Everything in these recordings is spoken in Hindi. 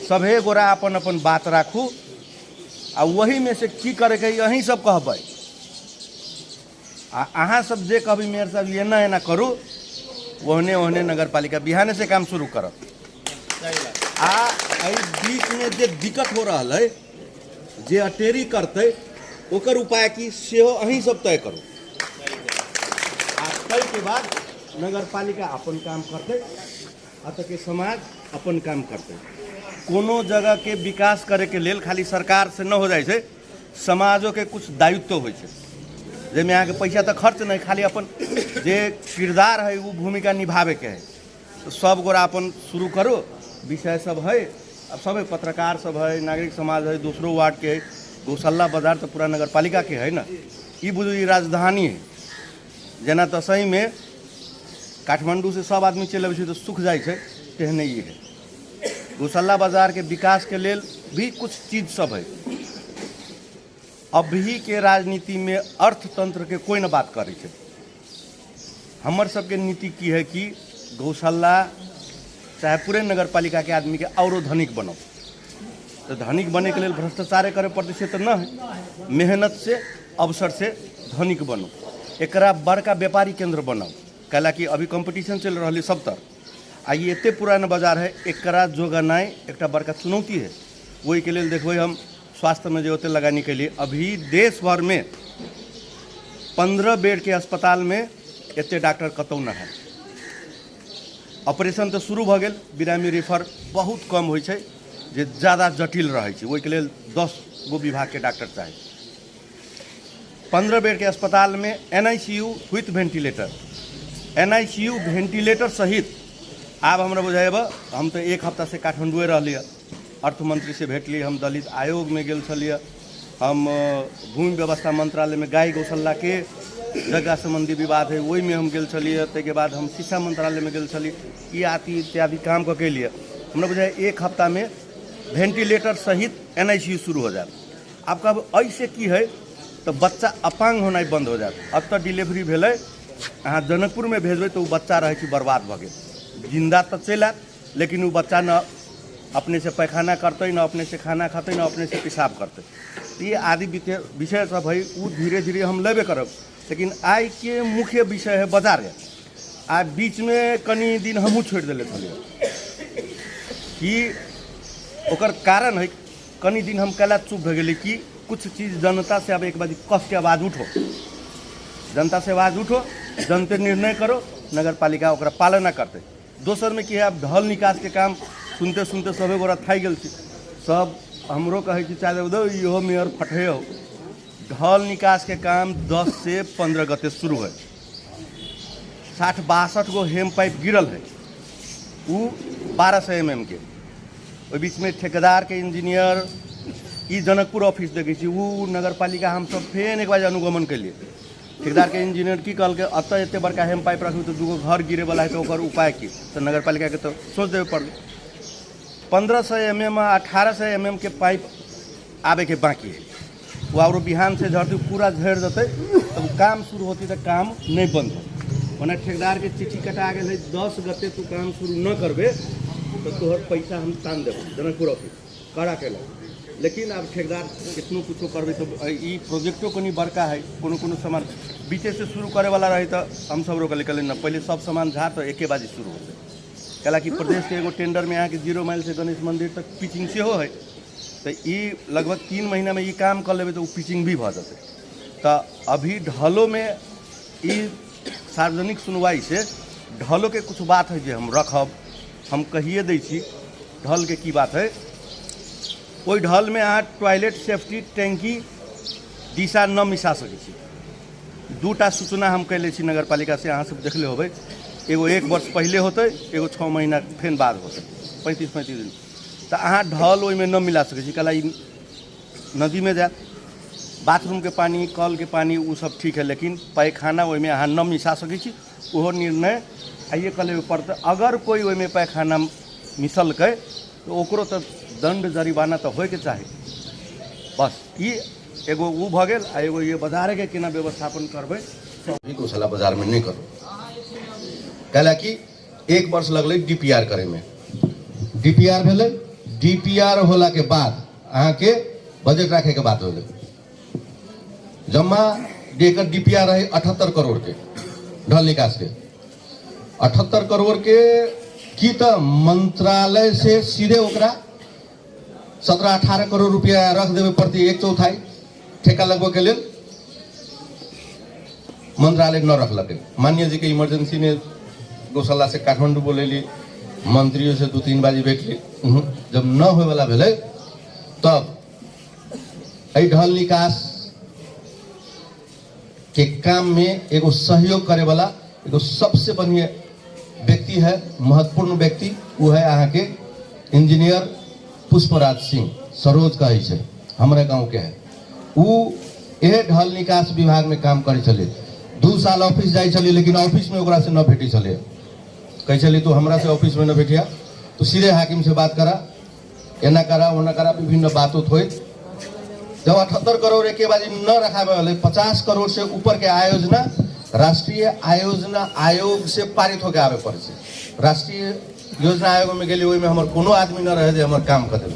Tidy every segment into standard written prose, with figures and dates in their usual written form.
सभे गोरा अपन अपन बात राखू आ वही में से की करे के अहीं सब कहबै आ अहाँ सब जे कहबै मेयर साहब एना एना करू ओहने ओहने नगर पालिका बिहाने से काम शुरू करत। आ बीच में जे दिक्कत हो रहा है जे अटेरी करते ओकर उपाय की सेहो अहीं सब तय करू आ तय के बाद नगर पालिका अपन काम करते अत के समाज अपन काम करते। कोनो जगह के विकास करे के लेल खाली सरकार से न हो जाए छे, समाजों के कुछ दायित्व हो जेमें यहाँ के पैसा तो खर्च नहीं, खाली अपन जे किरदार है वो भूमिका निभावे के है। तो सब गोरा अपन शुरू करो, विषय सब है, अब सब पत्रकार सब है, नागरिक समाज है, दूसरों वार्ड के है, गौशाला बाजार तो पूरा नगर पालिका के है ना। ये बुझू ये राजधानी है, जना तो सही में काठमांडू से सब आदमी चल तो सुख जाए तेहने ये है। गौशाला बाजार के विकास के लेल भी कुछ चीज सब है। अभी के राजनीति में अर्थतंत्र के कोई न बात करे छे। हमर सबके नीति की है कि गौशाला चाहे पूरे नगर पालिका के आदमी के और धनिक बनो। तो धनिक बने के लिए भ्रष्टाचार करे पड़ते से तो न है, मेहनत से अवसर से धनिक बनो, एकरा बड़का व्यापारी केंद्र बनाओ। कैला कि अभी कंपटीशन चल रही सब तरह आ ये एते पुराना बाजार है, एकरा जोगानाई एक बड़का चुनौती है। वही के लिए देखो हम स्वास्थ्य में जो होते लगाने के लिए अभी देश भर में 15 बेड के अस्पताल में एते डॉक्टर कतौ न है। ऑपरेशन तो शुरू भ गेल, बिरामी रेफर बहुत कम होय छै जे ज़्यादा जटिल रहे छै, वही के लिए 10 गो विभाग के डॉक्टर चाहिए। 15 बेड के अस्पताल में NICU with ventilator, NICU ventilator सहित। आब हमरा बुझाइब हम तो एक हफ्ता से काठमांडुए रही, अर्थ मंत्री से भेट ली, हम दलित आयोग में गेल छलिए, हम भूमि व्यवस्था मंत्रालय में गाय गौशाला के जगह संबंधी विवाद है वही में हम गेल छलिए, के बाद हम शिक्षा मंत्रालय में गेल छलिए, ये आदि इत्यादि काम के लिए हमरा बुझाए एक हफ्ता में वेंटिलेटर सहित NICU शुरू हो जाए। आपका अब ऐसे की है तो बच्चा अपांग होना बंद हो जाए। अब तो डिलीवरी भेले अहाँ जनकपुर में भेजबै तो बच्चा रहे बर्बाद भ गए, जिंदा तो चल आत लेकिन वो बच्चा न अपने से पैखाना करते, न अपने से खाना खाते, न अपने से पेशाब करते। तो ये आदि विषय सब है वो धीरे धीरे हम लेबे करब। लेकिन आई के मुख्य विषय है बाजार है। आ बीच में कनी दिन हमहूँ छोड़ दिले छलिए कि ओकर कारण है कनी दिन हम कैला चुप भ गेली कि कुछ चीज़ जनता से अब एक बार कस के आवाज़ उठो, जनता से आवाज़ उठो, जनते निर्णय करो, नगर पालिका ओकरा पालना करते। दोसर में कि है अब ढल निकास के काम सुनते सुनते सबे गोरा थाई गेल सब हमरो कहे कि चाहे दो इहो मेयर फटे हो। ढल निकास के काम 10 से 15 गते शुरू है। 60-62 गो हेम पाइप गिरल है, वो 1200 mm के। ओहि बीच में ठेकेदार के इंजीनियर ई जनकपुर ऑफिस देखे वो नगर पालिका हम सब फेन एक बार अनुगमन के लिए ठेकेदार के इंजीनियर की कहल के अत एत बड़का हेम पाइप रखू तो 2 गो घर गिरे वाला है तो ओकर उपाय की तो नगर पालिका के तो सोच देवे पड़। 1500 mm 1800 mm के पाइप आवे के बाकी है, वो और बिहान से झड़ती पूरा झड़ देते तो काम शुरू होती तो काम नहीं बंद हो। मने ठेकेदार के चिट्ठी कटा गए 10 गते तू काम शुरू न करबे तो तोहर पैसा हम तान देव जनकपुर ऑफिस कड़ा के। लेकिन अब ठेकेदार कितनो कुछो करबे तो ई प्रोजेक्टो कनी बड़का है, कोनो सामान बीचे से शुरू करे वाला रही तो हम सब रोक निकल न पहले सब सामान झा तो एके बाजी शुरू होते। कला कि प्रदेश के एगो टेंडर में यहाँ के 0 माइल से गणेश मंदिर तक पिचिंग से हो है तो ये लगभग 3 महीना में ये काम कर लेबे तो पिचिंग भी भ जाते। तो अभी ढलो में ये सार्वजनिक सुनवाई से ढलो के कुछ बात है जो हम रखब, हम कहिए दै छी ढल के की बात है। ओई ढल में अहाँ टॉयलेट सेफ्टी टैंकी दिशा न मिसा सकै छी। 2टा सूचना हम कैले छी नगर पालिका से, अहाँ सब देखले होबै। एगो 1 वर्ष पहले होते, एगो 6 महीना फेन बाद होते, 35-35 दिन। तो अहाँ ढल ओहिमे न मिला सकै छी, कला नदी में जाए बाथरूम के पानी कल के पानी वो सब ठीक है, लेकिन पैखाना ओहिमे अहाँ न मिसा सकै छी। वो निर्णय आइए कल पड़ते। अगर कोई ओहिमे पैखाना मिसलकै तो ओकरो तो दंड जरिमाना तो होय के चाही। बस ये एगो वो भ गेल आ एगो ये बाजार के केना व्यवस्थापन करबै सब गौशाला बाजार में नहीं करो। कैला कि 1 वर्ष लगल DPR करे में, DPR भेलै डीपीआर होला के बाद अहाँ के बजट रखे के बात हो जम्मा देकर डीपीआर रहे 78 करोड़ के ढल निकास के 78 करोड़ के की तो मंत्रालय से सीधे ओकरा 17-18 करोड़ रुपया रख देवे प्रति 1/4 ठेका लगभग के लिए मंत्रालय न रखलक। मान्य जी के इमरजेंसी में गौशाला से काठमांडू बोलेली, मंत्रियों से 2-3 बाजी बैठली, जब न होए वाला भेले तब ढल निकास के काम में एगो सहयोग करे वाला एगो सबसे बढ़िया व्यक्ति है, महत्वपूर्ण व्यक्ति वो है अहाँ के इंजीनियर पुष्पराज सिंह सरोज कहे छे, हमारे गांव के है। वो यह ढल निकास विभाग में काम करे चले, 2 साल ऑफिस जाए चली, लेकिन ऑफिस में ओकरा से न भेटी चले। कह चली तो हमरा से ऑफिस में न भेटिया तो सीधे हाकिम से बात करा, एना करा ओना करा, विभिन्न बात हो। जब 78 करोड़ एक बाजी न रखावे वाले 50 करोड़ से ऊपर के आयोजना राष्ट्रीय आयोजना आयोग से पारित होकर आवे पड़े छे। राष्ट्रीय योजना आयोग में गेली, ओई में हमर कोनो आदमी न रहे जे हमर काम कर दे,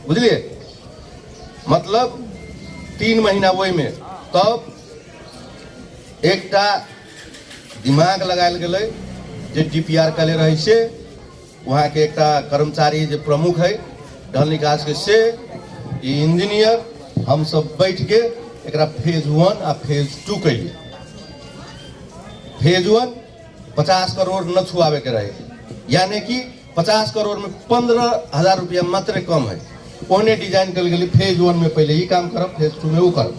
बुझलिए। मतलब 3 महीना वही में तब एकटा दिमाग लगायल गेलै जे डीपीआर कले रहे से वहाँ के एकटा कर्मचारी जे प्रमुख है ढल निकास के से इंजीनियर हम सब बैठ के एकरा फेज 1 आ फेज 2 कहिए। फेज 1 50 करोड़ न छुआवे के रहे, यानी कि 50 करोड़ में 15,000 रुपया मात्र कम है। ओने डिजाइन कर गई फेज 1 में पहले ही काम करब, फेज 2 में वो करब।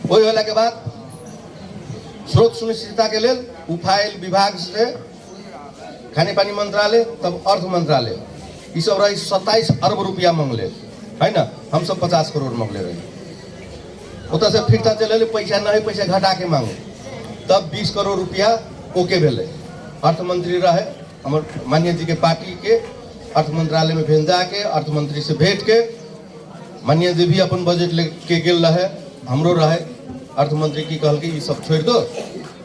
वही होला के बाद स्रोत सुनिश्चितता के लिए उ फाइल विभाग से खाने पानी मंत्रालय तब अर्थ मंत्रालय ये सब रही 27 अरब रुपया मांगले है ना, हम सब 50 करोड़ मांगले रहे। उतर से फिरता चले पैसा नहीं, पैसा घटा के मांगे, तब 20 करोड़ रुपया ओके भेले। अर्थ मंत्री रहे हमर मान्य जी के पार्टी के, अर्थ मंत्रालय में भेजा के अर्थ मंत्री से भेंट के मान्य जी भी अपन बजट लेके गेल रहे, हमरो रहे। अर्थ मंत्री की कहल कि ये सब छोड़ दो,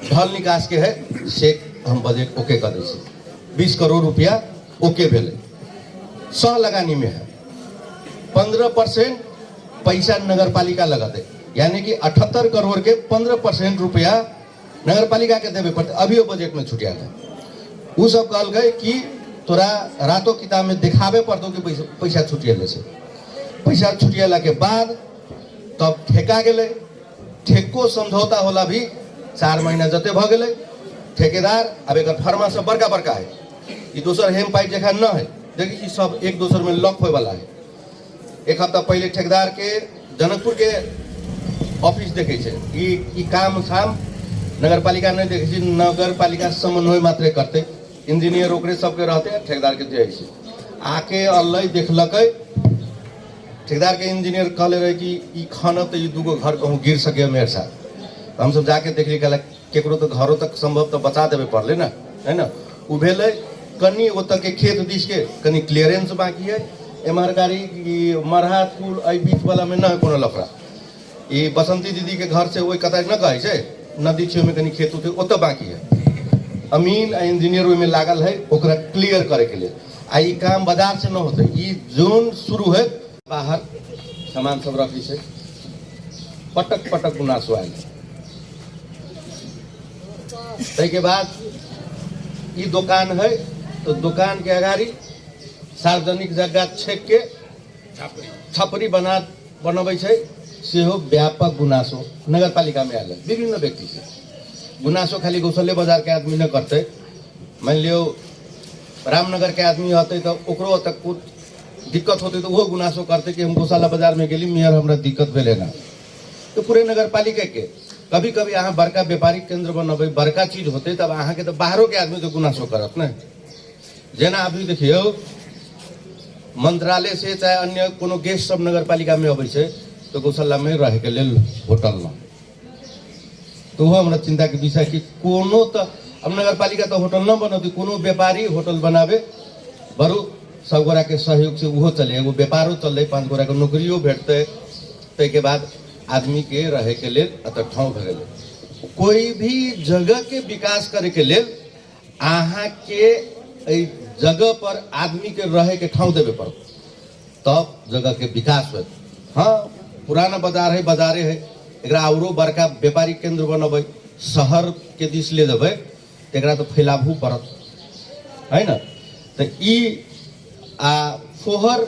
ढल निकास के है से हम बजट ओके कर दे। 20 करोड़ रुपया ओके भेले। सह लगानी में है 15% पैसा नगर पालिका लगा दे, यानी कि 78 करोड़ के 15% रुपया नगर पालिका के देवे पड़ते। अभी वो बजट में छुटिया है। वो सब कहल गए कि तोरा रातों किताब में दिखावे पड़तो कि पैसा छुटिया से। पैसा छुटिया के बाद तब ठेका गेले, ठेको समझौता होला भी 4 महीना जते भ गेले। ठेकेदार अब एक फर्मा सब बड़का बड़का है, ये दोसर हेम पाइप जखा न है, देखिए सब एक दोसर में लॉक होए वाला है। एक हफ्ता पहले ठेकेदार के जनकपुर के ऑफिस देखे छे, ई काम शाम नगर पालिका नहीं देखे, नगर पालिका समन्वय मात्र करते, इंजीनियर ओकरे सबके रहते, ठेकेदार के दे आके अल्लाह देखलक। ठेकेदार के इंजीनियर कहले रहे कि ई खाना तो ये 2 घर कहूँ गिर सके मेरे साथ। हम सब जाके देखली, कहला केकरो तो घरों तक संभव तो बचा देवे पड़ले ना, है ना। उ भेले कनी ओत के खेत दिश के कनी क्लियरेंस बाकी है। एमहर गाड़ी मरहा पुल बीच वाला में न कोनो लफड़ा। ये बसंती दीदी के घर से वही कतार न कहे छे, नदी छे में कनी खेत उते ओत बाकी है। अमीन इंजीनियर में लागल है ओकरा क्लियर करे के लिए। आ ई काम बाजार से न होते, ई जोन शुरू है बाहर सामान सब रखी से पटक पटक गुनासो आयल। के बाद ई दुकान है तो दुकान के अगाड़ी सार्वजनिक जगह छेक के छपरी बनबै छै, सेहो व्यापक गुनासो नगर पालिका में आयल। विभिन्न व्यक्ति से गुनासो खाली गौशल्य बाजार के आदमी न करते, मान लियो रामनगर के आदमी होते तो ओकरो तक कुछ दिक्कत होती तो वो गुनासो करते कि हम गौशाला बाजार में गेली मेयर हमरा दिक्कत भेले ना। तो पूरे नगर पालिका के कभी कभी अहाँ बड़का व्यापारिक केंद्र बनबे, बड़का चीज होते तब अहाँ के तो बाहरों के आदमी तो गुनासो करत न। जेना अभी देखियो मंत्रालय से चाहे अन्य कोनो गेस्ट सब नगर पालिका में अबै छै तो गौशाला में रह के लेल होटल न, तो वो हमरा चिंता के विषय कि कोनो तो अब नगर पालिका तो होटल न बनती, कोनो व्यापारी होटल बनावे बरू सब गोरा के सहयोग से वो चले, एगो व्यापारो चल, 5 गोरा के नौकरियों भेटते, ते के बाद आदमी के रहे के लिए अत ठाव भ गेले। कोई भी जगह के विकास करे के लिए अहाँ के जगह पर आदमी के रहे के ठाव देवे पड़त। तब जगह के विकास हो। हाँ, पुराना बाजार है, बाजारे है, एकरा औरो बड़का व्यापारिक केंद्र बनबै, शहर के दिश ले जेबै तो एकरा तो फैलाबू पड़त है ना। तो ई फोहर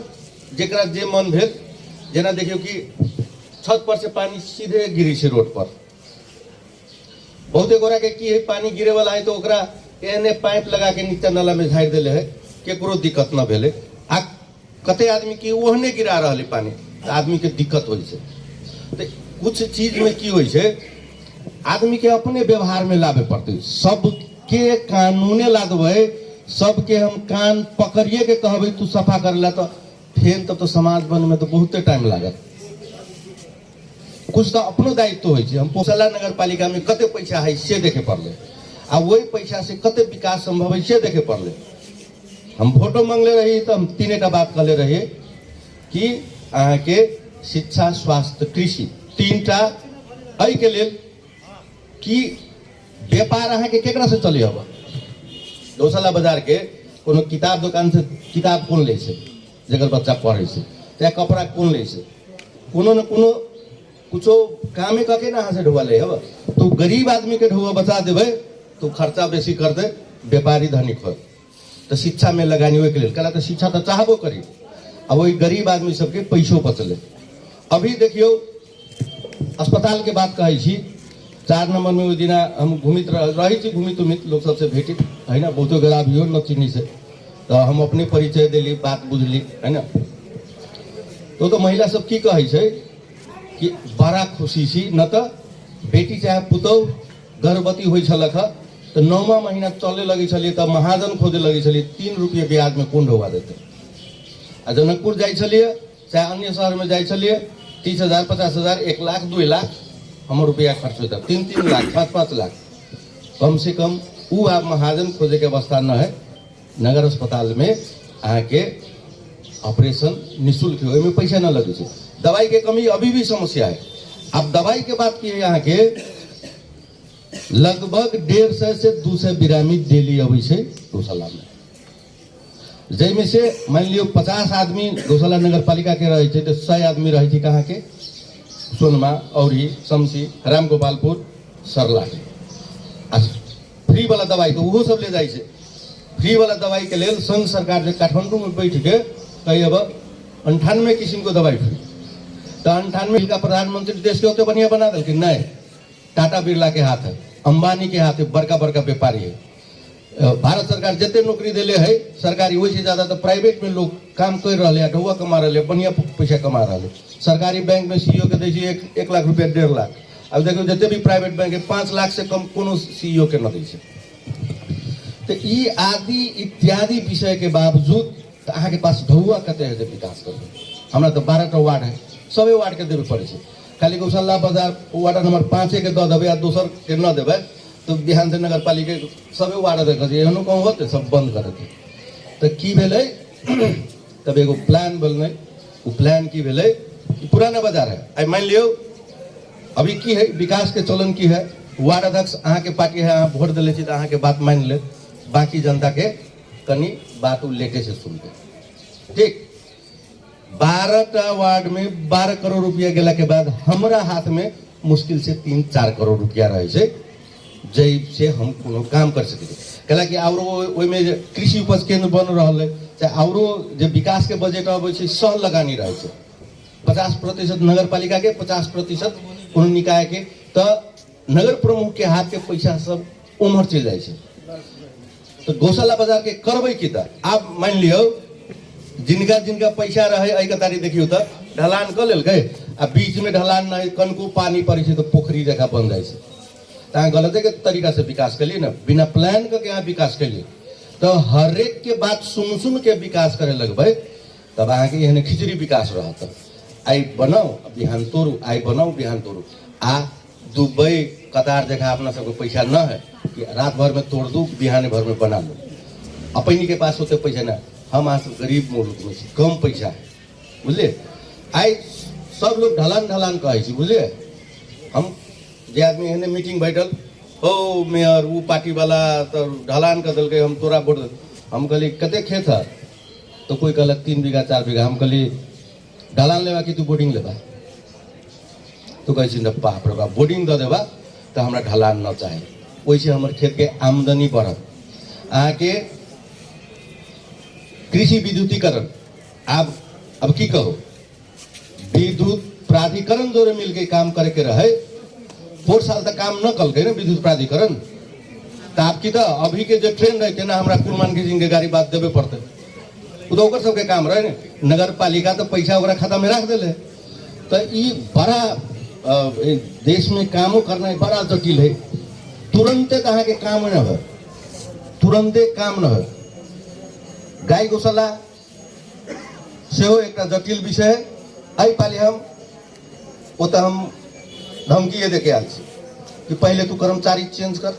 जेकरा जे मन भेल, जेना देखियो कि छत पर से पानी सीधे गिरी छै रोड पर। बहुते गोरा के की है, पानी गिरे वाला है तो ओकरा एने पाइप लगा के नीचा नाला में झाड़ देले है, केकरो दिक्कत न भेले। आ कते आदमी की ओहने गिरा रहले पानी, तो आदमी के दिक्कत होइ छै। तो कुछ चीज में की होइ छै, आदमी के अपने व्यवहार में लावे पड़ते। सबके कानूने ला देबै, सबके हम कान पकड़िए के कहबै तू सफा कर ला, तो फेन तब तो समाज बन में तो बहुते टाइम लागत। कुछ तो अपनो दायित्व होइ छै। हम पोसला नगर पालिका में कते पैसा है से देखे पड़ले, आ वही पैसा से कते विकास संभव है से देखे पड़ले। हम वोटो मांगले रही तो हम तीनेटा बात कहले रही कि अहाँ के शिक्षा, स्वास्थ्य, कृषि तीनटा एहि के लेल कि व्यापार अहाँ के केकरा से चले अब। गौशाला बाजार के कोनो किताब दुकान से किताब कोन ले छै, जकर बच्चा पढ़े छै, चाहे कपड़ा कोन ले छै, कोनो न कोनो कुछो कामे कके ना अहाँ से ढुआ ले हब। तो गरीब आदमी के ढुआ बचा देबै तो खर्चा बेसी कर दे, व्यापारी धनिक हो। तो शिक्षा में लगानी हो के लिए कला, तो शिक्षा तो चाहबो करी, अब वही गरीब आदमी सबके पैसों बचले। अभी देखियो अस्पताल के बात कहे छी, 4 नंबर में ओहि दिना हम घूमित रही थी, घूमित लोग सबसे भेटित है ना, बहुतो गरा भी हो न चिन्ही से, तो हम अपने परिचय दिली, बात बुझली है ना। तो महिला सब की कहे छै कि बड़ा खुशी छी, न तो बेटी चाहे पुतौह गर्भवती होइ छलक तो 9वां महीना चले लगे छलिए तो महाजन खोजे लगे छलिए 3 रुपये ब्याज में कोन ढोवा देते। आ जनकपुर जाई छलिए चाहे अन्य शहर में जाई छलिए 30,000, 50,000, 1 लाख, 2 लाख हमर रुपया खर्च होता, 3-3 लाख, 5-5 लाख। कम से कम वो आप महाजन खोजे के अवस्था न है। नगर अस्पताल में आके ऑपरेशन निःशुल्क हो, में पैसा न लगे छै। दवाई के कमी अभी भी समस्या है। अब दवाई के बात की है, यहाँ के लगभग 150 से 200 बिरामी डेली अबै छै गौशाला में, जैमे से मान लियो 50 आदमी गौशाला नगर पालिका के रहे छै तो 100 आदमी रहे छै कहाँ के, सोनमा, औरी, शमशी, रामगोपालपुर, सरला। फ्री वाला दवाई तो वो सब ले जाए छै। फ्री वाला दवाई के लेल संघ सरकार जे काठमांडू में बैठ के कही अब 98 किस्म को दवाई फ्री, तो 98 का प्रधानमंत्री देश के होते बढ़िया बना दिल कि नहीं, टाटा बिरला के हाथ है, अंबानी के हाथ है, बड़का बड़का व्यापारी है। भारत सरकार जितने नौकरी दिले है सरकारी, वही से ज्यादा तो प्राइवेट में लोग काम कर रहे हैं, ढुआ कमा रहे हैं, बढ़िया पैसा कमा रहे हैं। सरकारी बैंक में सीईओ के दै छै 1 लाख रुपया, 1.5 लाख। अब देखो जितने भी प्राइवेट बैंक है 5 लाख से कम कोनो सीईओ के न दै छै। तो ई आदि इत्यादि विषय के बावजूद तो अहाँ के पास ढुआ कते है विकास करबे। हमरा तो 12टा वार्ड है, सबे वार्ड के देवे पड़े छै। खाली गौशाला बाजार वार्ड नंबर 5 के दे देबै आ दोसर के न देबै तो बिहान से नगर पालिका सबे वार्ड देखे छै, एहनो कहूँ होते सब बंद कर देते। तो की भेलै तब एगो प्लान बनलै। वो प्लान की भेलै, पुराना बाजार है, आई मान लियो अभी की है विकास के चलन की है, वार्ड अध्यक्ष अहाँ के पार्टी है, अहाँ वोट दिले छी तो अहाँ के बात मान ले, बाकी जनता के कनी बात लेटे से सुनते। ठीक, 12टा वार्ड में 12 करोड़ रुपया गेला के बाद हमरा हाथ में मुश्किल से 3-4 करोड़ रुपया रहे छै, जैसे हम कोनो काम कर सके। कैला कि औरो ओहि में कृषि उपज केंद्र बन रहा है, चाहे औरो जो विकास के बजट अबै छै सह लगानी रहे छै। 50% नगर पालिका के, 50% कोनो निकाय के, तो नगर प्रमुख के हाथ के पैसा सब उम्हर चल जाए छै। तो गौशाला बाजार के करबै की त आप मान लियो जिनका जिनका पैसा रहे एहि कतारी देखियो तो ढलान कर लेलकै, आ बीच में ढलान नहीं, कनको पानी पड़े छै तो पोखरी जगह बन जाए छै। तो अहाँ गलते के तरीका से विकास करिए ना, बिना प्लान के यहाँ विकास करिए तो हरेक के बात सुन के विकास करे लगबै, तब अहाँ के एहन खिचड़ी विकास रहत। आई बनाओ बिहान तोड़ू, आई बनाओ बिहान तोड़ू। आ दुबई कतार जगह अपना सबको पैसा न है कि रात भर में तोड़ दू, बिहान भर में बना लो। अपनी के पास होते पैसा ना, हम आज गरीब मुल्क में कम पैसा है, बुझलिए। आई सब लोग ढलान कहे छी, बुझलिए। हम जे आदमी एहने मीटिंग बैठल, ओ मेयर वो पार्टी वाला तो ढलान कर दिल, हम तोरा वोट। हम कहली कते खेत है, तो कोई कहलक 3 बीघा 4 बीघा। हम कहली ढलान लेवा कि तू बोर्डिंग लेवा? तो कहै छी बाप रे बाप, बोर्डिंग दे देवा तो हमरा ढलान न चाहे। वैसे हमर खेत के आमदनी बढ़त। आके कृषि विद्युतीकरण अब की कहो, विद्युत प्राधिकरण जोरे मिलके काम करे के रहे। 4 साल तक काम न कल गए ना विद्युत प्राधिकरण। तो आपकी तो अभी के जो ट्रेंड रहते ना, हमरा कुलमान के जिनके गाड़ी बात देवे पड़ते, वो तो सबके काम रहे ना। नगर पालिका तो पैसा ओकरा खाता में रख दिले। तो ये बड़ा देश में कामों करना बड़ा जटिल है। तुरंते कहा के काम न हो, तुरंते काम न हो। गाय गौशाला से एक जटिल विषय है। आई पाली हम धमकी दे के आल कि पहले तू कर्मचारी चेंज कर,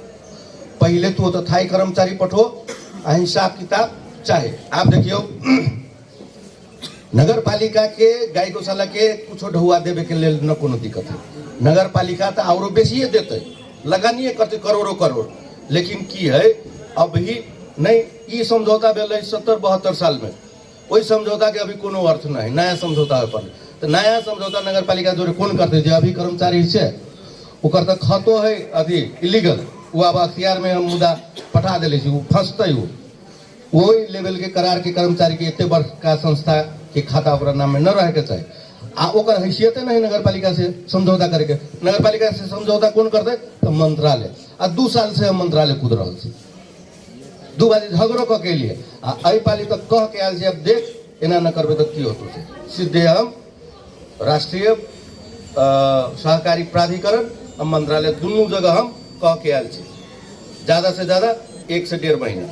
पहले तू तो थाई कर्मचारी पठो, हिसाब किताब चाहे। आप देखियो नगर पालिका के गाय गौशाला के कुछ ढुआ देवे के लिए न कोनो दिक्कत है। नगर पालिका तो और बेसिए देते, लगानिए करते करोड़ों करोड़। लेकिन की है अभी नहीं, ये समझौता भेल 70-72 साल में। वही समझौता के अभी कोनो अर्थ नहीं, नया समझौता है पर। तो नया समझौता नगर पालिका जोरे कौन करते जो अभी कर्मचारी से ओकर तो खतो है अथी इलीगल, वो अब अख्तियार में हम मुद्दा पठा दिले छी, वो फंसते हो। वही लेवल के करार के कर्मचारी के इतने वर्ष का संस्था के खाता ओकरा नाम में न रहे के चाहिए। आ ओकर हैसियत नहीं नगर पालिका से समझौता करके। नगर पालिका से समझौता कौन करते? तो मंत्रालय। आ 2 साल से हम मंत्रालय कूद रहा छी, 2 बार झगड़ो के लिए। आई पाली तो कह के आयल, अब देख एना न करबे तो की होतो से सीधे हम राष्ट्रीय सहकारी प्राधिकरण मंत्रालय दोनों जगह हम कह के आयल छी। ज्यादा से ज्यादा 1 से 1.5 महीना।